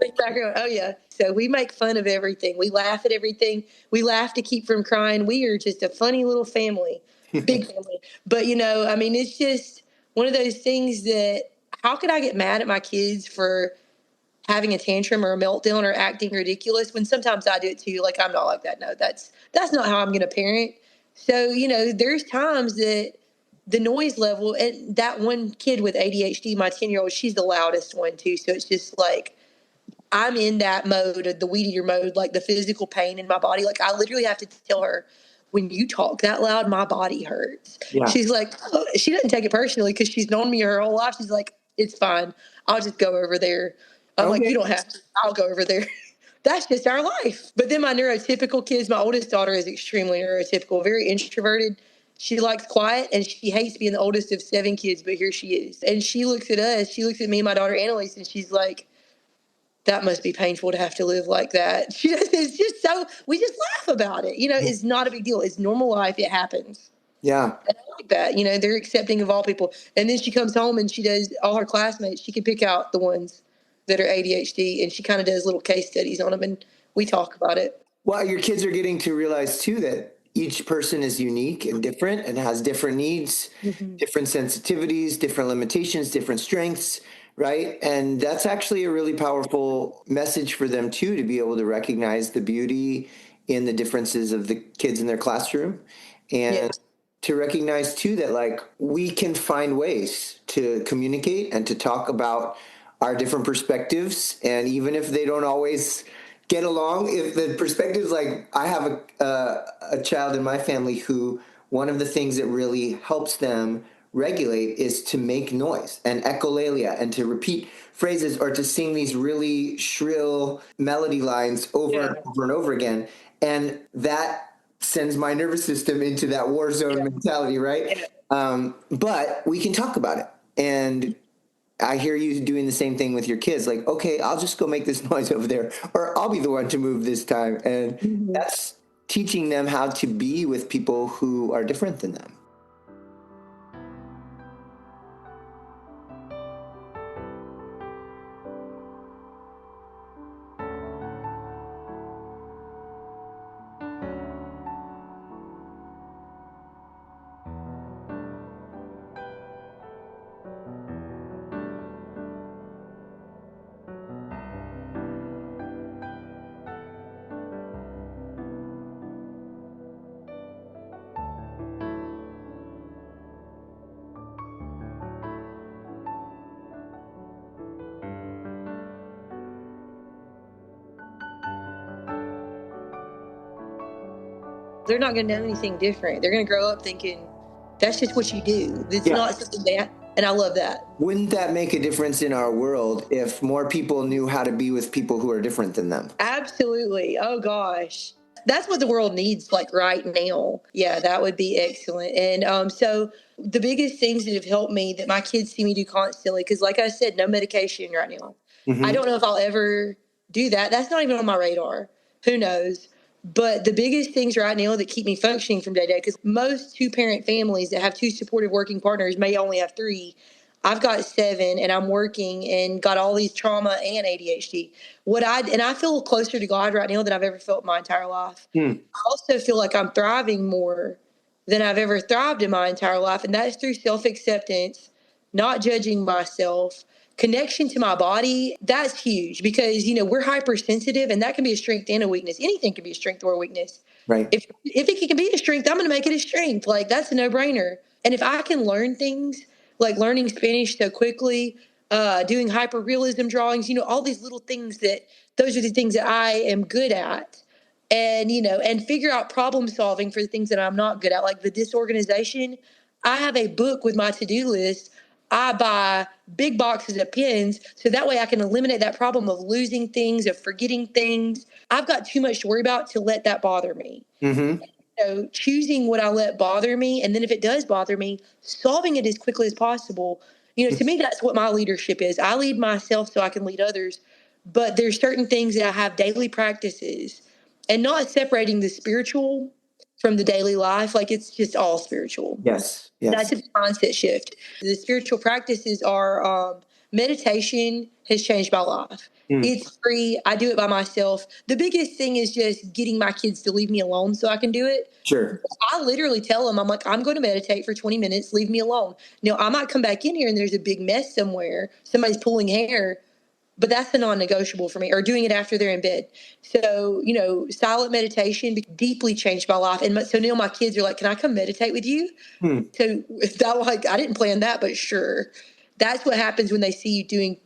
Oh, yeah. So we make fun of everything. We laugh at everything. We laugh to keep from crying. We are just a funny little family, big family. But, it's just one of those things that, how could I get mad at my kids for having a tantrum or a meltdown or acting ridiculous when sometimes I do it too? Like, I'm not like that. No, that's not how I'm going to parent. So, there's times that the noise level, and that one kid with ADHD, my 10-year-old, she's the loudest one too. So it's just like, I'm in that mode of the weed eater mode, like the physical pain in my body. Like I literally have to tell her, when you talk that loud, my body hurts. Yeah. She's like, she doesn't take it personally because she's known me her whole life. She's like, it's fine. I'll just go over there. I'm like, you don't have to. I'll go over there. That's just our life. But then my neurotypical kids, my oldest daughter is extremely neurotypical, very introverted. She likes quiet and she hates being the oldest of 7 kids, but here she is. And she looks at us, she looks at me and my daughter Annalise, and she's like, that must be painful to have to live like that. It's just so, we just laugh about it. It's not a big deal. It's normal life. It happens. Yeah. And I like that. They're accepting of all people. And then she comes home and she does all her classmates. She can pick out the ones that are ADHD, and she kind of does little case studies on them, and we talk about it. Well, your kids are getting to realize too that each person is unique and different and has different needs, different sensitivities, different limitations, different strengths, right? And that's actually a really powerful message for them too, to be able to recognize the beauty in the differences of the kids in their classroom, and to recognize too that like we can find ways to communicate and to talk about our different perspectives. And even if they don't always get along, if the perspectives, like I have a child in my family who, one of the things that really helps them regulate is to make noise and echolalia and to repeat phrases or to sing these really shrill melody lines over and over and over again. And that sends my nervous system into that war zone mentality, right? But we can talk about it. And I hear you doing the same thing with your kids. Like, okay, I'll just go make this noise over there, or I'll be the one to move this time. And that's teaching them how to be with people who are different than them. they're not going to know anything different. They're going to grow up thinking that's just what you do. It's not something bad. And I love that. Wouldn't that make a difference in our world if more people knew how to be with people who are different than them? Absolutely. Oh, gosh. That's what the world needs, like right now. Yeah, that would be excellent. And so the biggest things that have helped me that my kids see me do constantly, because like I said, no medication right now. I don't know if I'll ever do that. That's not even on my radar. Who knows? But the biggest things right now that keep me functioning from day to day, because most two-parent families that have two supportive working partners may only have three. I've got seven, and I'm working and got all these trauma and ADHD. I feel closer to God right now than I've ever felt my entire life. I also feel like I'm thriving more than I've ever thrived in my entire life, and that's through self-acceptance, not judging myself, connection to my body. That's huge because we're hypersensitive, and that can be a strength and a weakness. Anything can be a strength or a weakness. Right. If it can be a strength, I'm going to make it a strength. Like, that's a no-brainer. And if I can learn things like learning Spanish so quickly, doing hyperrealism drawings, all these little things, those are the things that I am good at. And figure out problem solving for the things that I'm not good at, like the disorganization. I have a book with my to-do list. I buy big boxes of pens so that way I can eliminate that problem of losing things, of forgetting things. I've got too much to worry about to let that bother me. So choosing what I let bother me, and then if it does bother me, solving it as quickly as possible. To me, that's what my leadership is. I lead myself so I can lead others. But there's certain things that I have daily practices, and not separating the spiritual from the daily life. Like, it's just all spiritual. Yes. That's a mindset shift. The spiritual practices are meditation has changed my life. It's free. I do it by myself. The biggest thing is just getting my kids to leave me alone so I can do it. Sure. I literally tell them, I'm like, I'm going to meditate for 20 minutes. Leave me alone. Now, I might come back in here and there's a big mess somewhere. Somebody's pulling hair. But that's a non-negotiable for me, or doing it after they're in bed. So, silent meditation deeply changed my life. And so now my kids are like, can I come meditate with you? So I didn't plan that, but sure. That's what happens when they see you doing.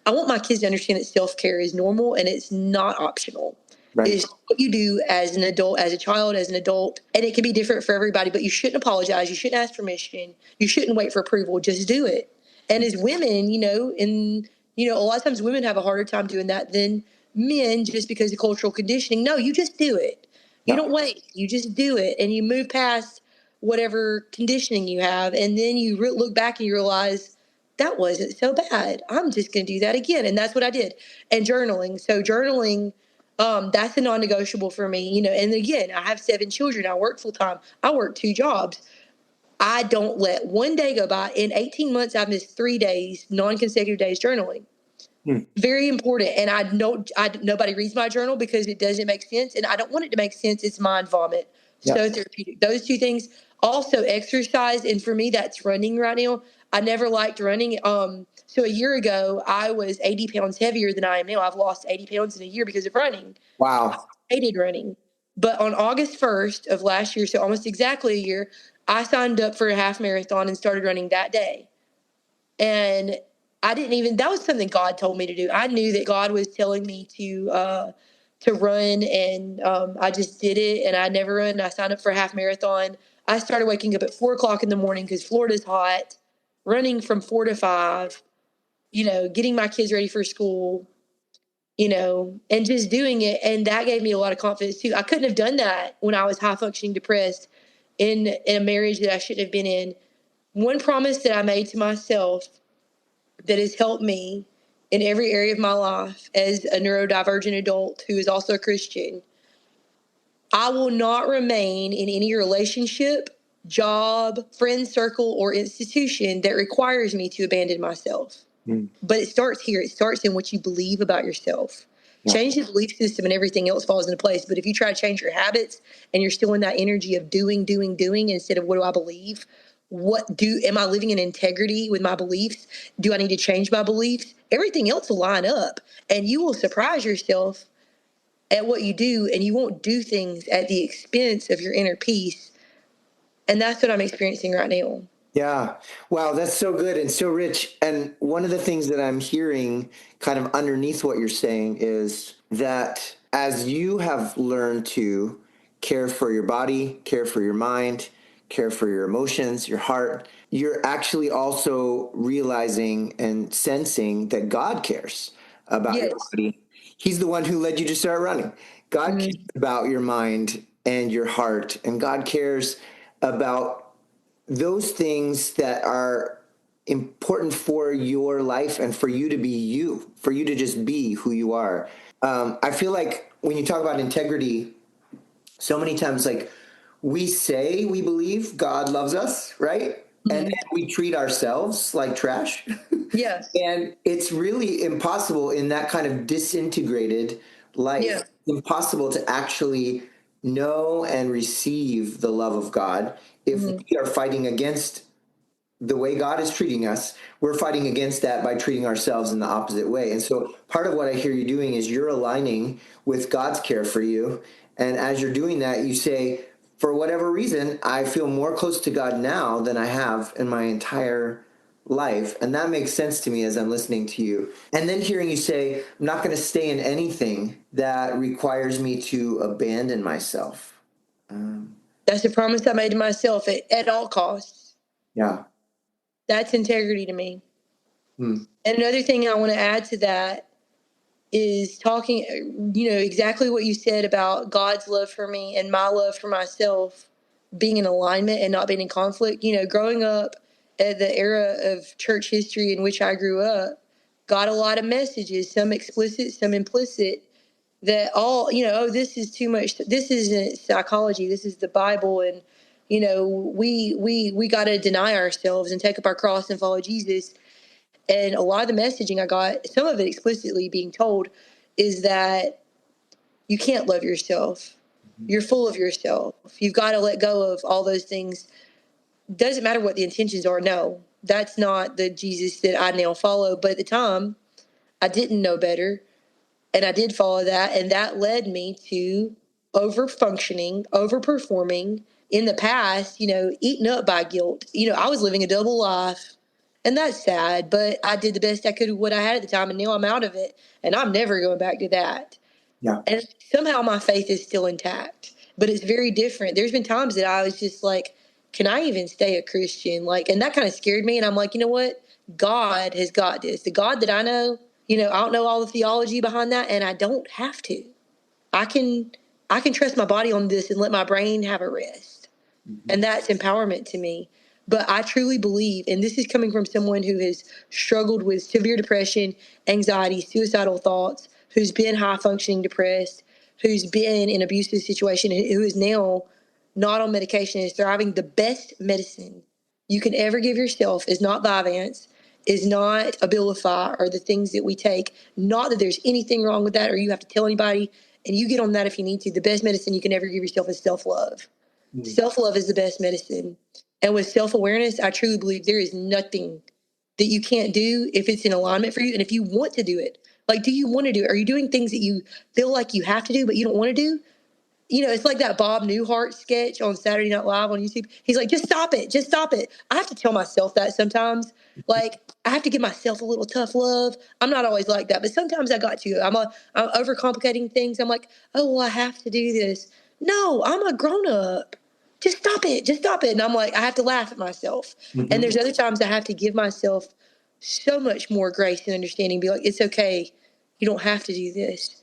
I want my kids to understand that self-care is normal and it's not optional. Right. It's what you do as an adult, as a child, as an adult. And it can be different for everybody, but you shouldn't apologize. You shouldn't ask permission. You shouldn't wait for approval. Just do it. And as women, a lot of times women have a harder time doing that than men just because of cultural conditioning. No, you just do it. You don't wait. You just do it. And you move past whatever conditioning you have. And then you look back and you realize that wasn't so bad. I'm just going to do that again. And that's what I did. And journaling. So journaling, that's a non-negotiable for me. And again, I have 7 children. I work full time. I work 2 jobs. I don't let one day go by. In 18 months, I've missed 3 days, non-consecutive days journaling. Very important. And nobody reads my journal because it doesn't make sense. And I don't want it to make sense. It's mind vomit. So therapeutic. Those 2 things. Also exercise. And for me, that's running right now. I never liked running. So a year ago, I was 80 pounds heavier than I am now. I've lost 80 pounds in a year because of running. Wow. I hated running. But on August 1st of last year, so almost exactly a year, I signed up for a half marathon and started running that day. And that was something God told me to do. I knew that God was telling me to run, and I just did it, and I never run. I signed up for a half marathon. I started waking up at 4:00 in the morning because Florida's hot, running from 4 to 5, getting my kids ready for school, and just doing it. And that gave me a lot of confidence too. I couldn't have done that when I was high functioning depressed in a marriage that I shouldn't have been in. One promise that I made to myself that has helped me in every area of my life as a neurodivergent adult who is also a Christian: I will not remain in any relationship, job, friend circle, or institution that requires me to abandon myself. But it starts here. It starts in what you believe about yourself. Change the belief system and everything else falls into place. But if you try to change your habits and you're still in that energy of doing instead of what do I believe? Am I living in integrity with my beliefs? Do I need to change my beliefs? Everything else will line up, and you will surprise yourself at what you do, and you won't do things at the expense of your inner peace. And that's what I'm experiencing right now. Yeah. Wow. That's so good and so rich. And one of the things that I'm hearing kind of underneath what you're saying is that as you have learned to care for your body, care for your mind, care for your emotions, your heart, you're actually also realizing and sensing that God cares about your Yes. body. He's the one who led you to start running. God cares about your mind and your heart, and God cares about those things that are important for your life and for you to be you, for you to just be who you are. I feel like when you talk about integrity, so many times, like, we say we believe God loves us, right? And Mhm. then we treat ourselves like trash. Yes. And it's really impossible in that kind of disintegrated life, Yeah. impossible to actually know and receive the love of God if Mhm. we are fighting against the way God is treating us. We're fighting against that by treating ourselves in the opposite way. And so part of what I hear you doing is you're aligning with God's care for you. And as you're doing that, you say, for whatever reason, I feel more close to God now than I have in my entire life. And that makes sense to me as I'm listening to you. And then hearing you say, I'm not going to stay in anything that requires me to abandon myself. That's a promise I made to myself at all costs. Yeah. That's integrity to me. Hmm. And another thing I want to add to that is talking, exactly what you said about God's love for me and my love for myself being in alignment and not being in conflict. Growing up at the era of church history in which I grew up, got a lot of messages, some explicit, some implicit, that all, oh, this is too much. This isn't psychology. This is the Bible. And, we got to deny ourselves and take up our cross and follow Jesus. And a lot of the messaging I got, some of it explicitly being told, is that you can't love yourself. You're full of yourself. You've got to let go of all those things. Doesn't matter what the intentions are. No, that's not the Jesus that I now follow. But at the time, I didn't know better. And I did follow that. And that led me to over functioning, over performing in the past, eaten up by guilt. I was living a double life. And that's sad, but I did the best I could with what I had at the time. And now I'm out of it. And I'm never going back to that. Yeah. And somehow my faith is still intact, but it's very different. There's been times that I was just like, can I even stay a Christian? Like, and that kind of scared me. And I'm like, you know what? God has got this. The God that I know, I don't know all the theology behind that, and I don't have to. I can I can trust my body on this and let my brain have a rest. Mhm. And that's empowerment to me. But I truly believe, and this is coming from someone who has struggled with severe depression, anxiety, suicidal thoughts, who's been high functioning depressed, who's been in an abusive situation, and who is now not on medication, is thriving. The best medicine you can ever give yourself is not Vyvanse, is not Abilify, or the things that we take. Not that there's anything wrong with that or you have to tell anybody, and you get on that if you need to. The best medicine you can ever give yourself is self-love. Mhm. Self-love is the best medicine. And with self-awareness, I truly believe there is nothing that you can't do if it's in alignment for you. And if you want to do it, like, do you want to do it? Are you doing things that you feel like you have to do, but you don't want to do? It's like that Bob Newhart sketch on Saturday Night Live on YouTube. He's like, just stop it. Just stop it. I have to tell myself that sometimes. Like, I have to give myself a little tough love. I'm not always like that, but sometimes I got to. I'm overcomplicating things. I'm like, oh, well, I have to do this. No, I'm a grown up. Just stop it. Just stop it. And I'm like, I have to laugh at myself. And Mhm. there's other times I have to give myself so much more grace and understanding. Be like, it's okay. You don't have to do this.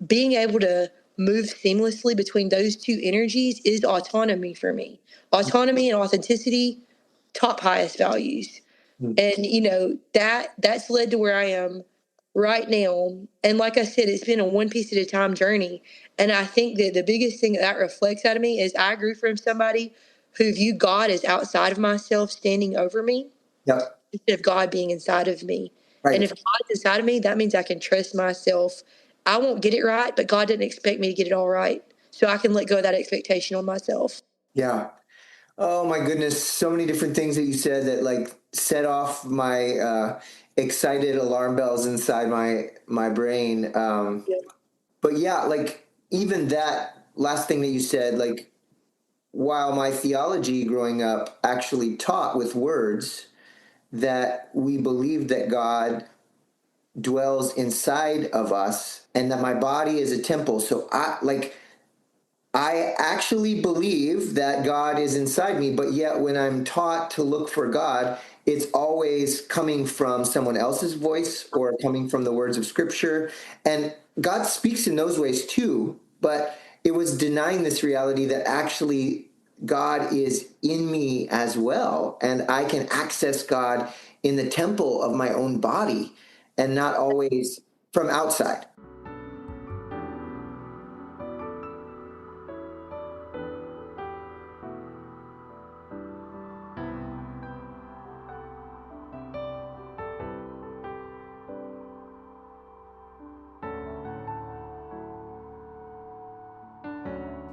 Being able to move seamlessly between those two energies is autonomy for me. Autonomy and authenticity, top highest values. Mhm. And that's led to where I am right now. And like I said, it's been a one piece at a time journey. And I think that the biggest thing that reflects out of me is I grew from somebody who viewed God as outside of myself, standing over me, Yep. instead of God being inside of me. And Right. if God's inside of me, that means I can trust myself. I won't get it right, but God didn't expect me to get it all right. So I can let go of that expectation on myself. Yeah. Oh my goodness. So many different things that you said that like set off my excited alarm bells inside my brain. Yeah. But yeah, like even that last thing that you said, like while my theology growing up actually taught with words that we believe that God dwells inside of us and that my body is a temple. So I like I actually believe that God is inside me, but yet when I'm taught to look for God, it's always coming from someone else's voice or coming from the words of scripture. And God speaks in those ways too, but it was denying this reality that actually God is in me as well. And I can access God in the temple of my own body and not always from outside.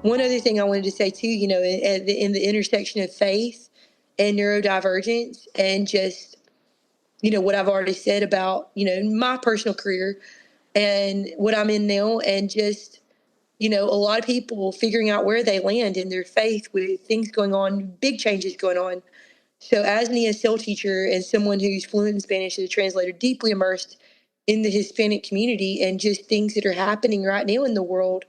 One other thing I wanted to say too, in the intersection of faith and neurodivergence, and just, what I've already said about, my personal career and what I'm in now, and just, a lot of people figuring out where they land in their faith with things going on, big changes going on. So as an ESL teacher and someone who's fluent in Spanish as a translator, deeply immersed in the Hispanic community and just things that are happening right now in the world,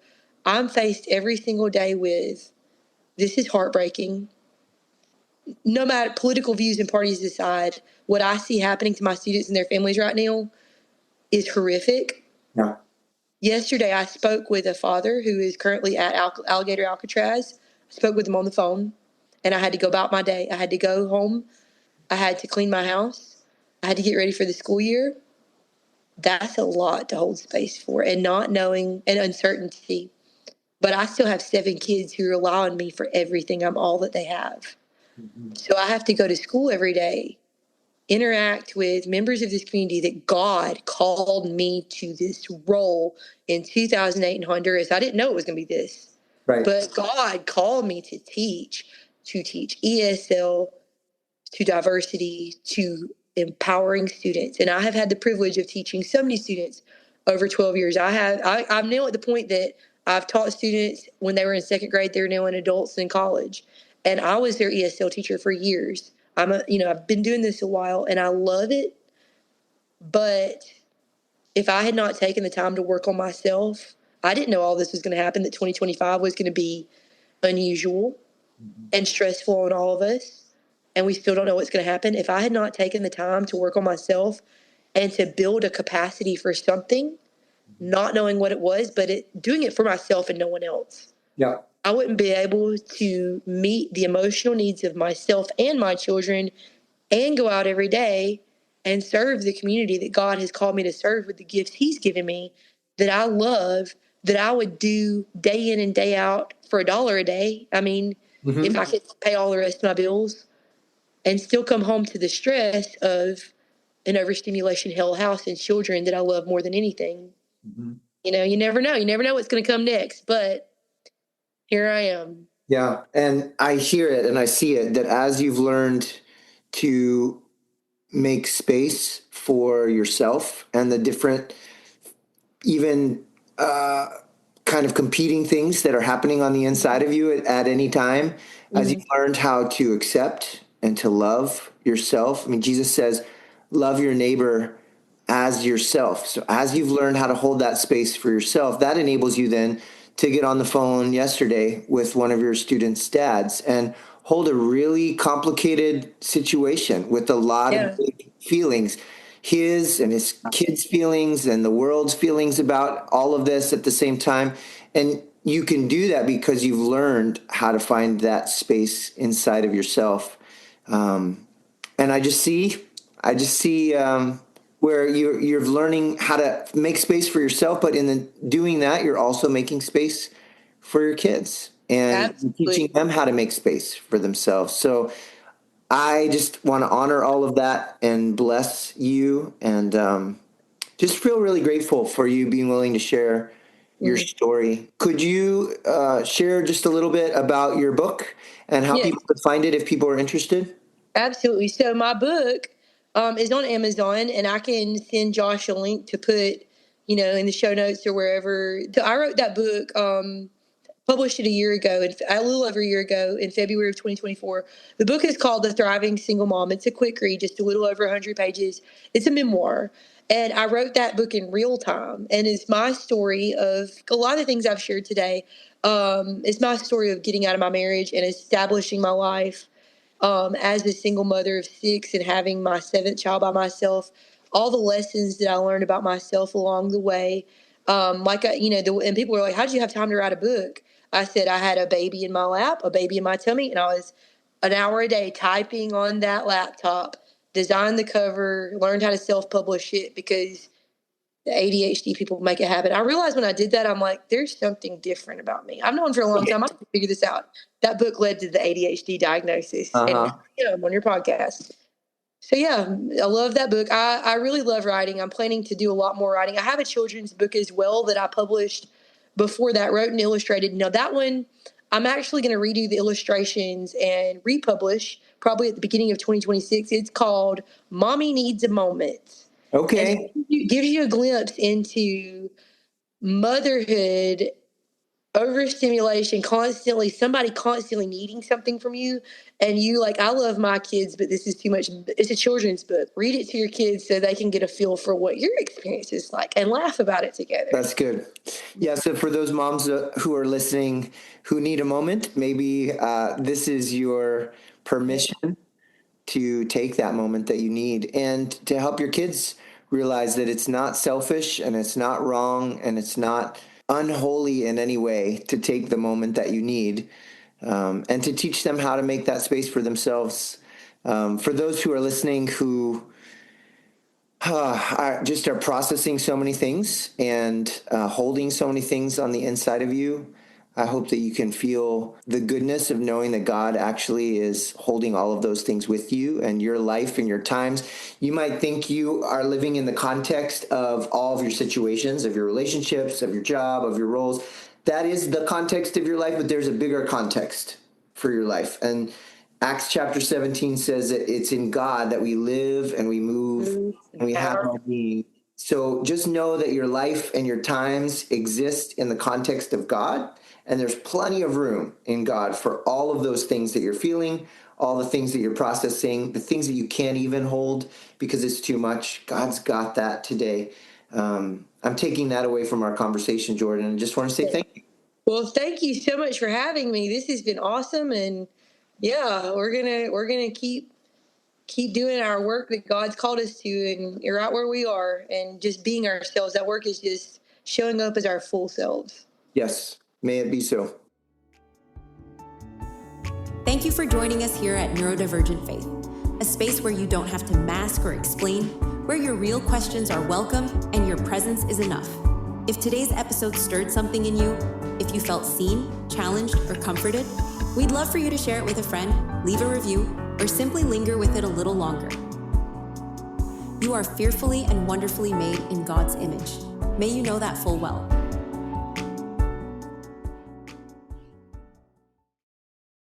I'm faced every single day with, this is heartbreaking. No matter political views and parties aside, what I see happening to my students and their families right now is horrific. Yeah. Yesterday, I spoke with a father who is currently at Alligator Alcatraz. I spoke with him on the phone, and I had to go about my day. I had to go home. I had to clean my house. I had to get ready for the school year. That's a lot to hold space for, and not knowing and uncertainty. But I still have 7 kids who rely on me for everything. I'm all that they have. Mm-hmm. So I have to go to school every day, interact with members of this community that God called me to this role in 2008 in Honduras. I didn't know it was going to be this, Right. but God called me to teach ESL, to diversity, to empowering students. And I have had the privilege of teaching so many students over 12 years. I'm now at the point that I've taught students when they were in 2nd grade. They're now in adults in college. And I was their ESL teacher for years. I've been doing this a while and I love it. But if I had not taken the time to work on myself, I didn't know all this was going to happen, that 2025 was going to be unusual and stressful on all of us. And we still don't know what's going to happen. If I had not taken the time to work on myself and to build a capacity for something, not knowing what it was, but doing it for myself and no one else, Yeah. I wouldn't be able to meet the emotional needs of myself and my children and go out every day and serve the community that God has called me to serve with the gifts he's given me, that I love, that I would do day in and day out for $1 a day. I mean, if I could pay all the rest of my bills and still come home to the stress of an overstimulation hell house and children that I love more than anything. Mm-hmm. You never know. You never know what's going to come next, but here I am. Yeah. And I hear it and I see it, that as you've learned to make space for yourself and the different, even kind of competing things that are happening on the inside of you at any time, as you've learned how to accept and to love yourself. I mean, Jesus says, love your neighbor as yourself. So as you've learned how to hold that space for yourself, that enables you then to get on the phone yesterday with one of your students' dads and hold a really complicated situation with a lot of Yeah. big feelings, his and his kids' feelings and the world's feelings about all of this at the same time. And you can do that because you've learned how to find that space inside of yourself. And I just see where you're learning how to make space for yourself, but in doing that, you're also making space for your kids and teaching Absolutely. them how to make space for themselves. So I just want to honor all of that and bless you, and just feel really grateful for you being willing to share your Mhm. story. Could you share just a little bit about your book and how Yes. people could find it if people are interested? Absolutely. So my book is on Amazon, and I can send Josh a link to put, in the show notes or wherever. So I wrote that book, published it a year ago, a little over a year ago, in February of 2024. The book is called The Thriving Single Mom. It's a quick read, just a little over 100 pages. It's a memoir. And I wrote that book in real time. And it's my story of a lot of things I've shared today. It's my story of getting out of my marriage and establishing my life as a single mother of 6 and having my 7th child by myself. All the lessons that I learned about myself along the way. And people were like, how did you have time to write a book? I said, I had a baby in my lap, a baby in my tummy, and I was an hour a day typing on that laptop, designed the cover, learned how to self-publish it because the ADHD people make it happen. I realized when I did that, I'm like, there's something different about me. I've known for a long time. I can figure this out. That book led to the ADHD diagnosis and I'm on your podcast. So yeah, I love that book. I really love writing. I'm planning to do a lot more writing. I have a children's book as well that I published before that, wrote and illustrated. Now that one, I'm actually going to redo the illustrations and republish probably at the beginning of 2026. It's called Mommy Needs a Moment. Okay. And it gives you a glimpse into motherhood, overstimulation, somebody constantly needing something from you. And you like, I love my kids, but this is too much. It's a children's book. Read it to your kids so they can get a feel for what your experience is like and laugh about it together. That's good. Yeah. So for those moms who are listening, who need a moment, maybe this is your permission to take that moment that you need and to help your kids realize that it's not selfish and it's not wrong and it's not unholy in any way to take the moment that you need, and to teach them how to make that space for themselves. For those who are listening who are processing so many things and holding so many things on the inside of you, I hope that you can feel the goodness of knowing that God actually is holding all of those things with you and your life and your times. You might think you are living in the context of all of your situations, of your relationships, of your job, of your roles. That is the context of your life, but there's a bigger context for your life. And Acts chapter 17 says that it's in God that we live and we move and we have our being. So just know that your life and your times exist in the context of God. And there's plenty of room in God for all of those things that you're feeling, all the things that you're processing, the things that you can't even hold because it's too much. God's got that today. I'm taking that away from our conversation, Jordan, and just want to say thank you. Well, thank you so much for having me. This has been awesome. And yeah, we're gonna keep doing our work that God's called us to, and you're right where we are and just being ourselves. That work is just showing up as our full selves. Yes, may it be so. Thank you for joining us here at Neurodivergent Faith, a space where you don't have to mask or explain, where your real questions are welcome and your presence is enough. If today's episode stirred something in you, if you felt seen, challenged, or comforted, we'd love for you to share it with a friend, leave a review, or simply linger with it a little longer. You are fearfully and wonderfully made in God's image. May you know that full well.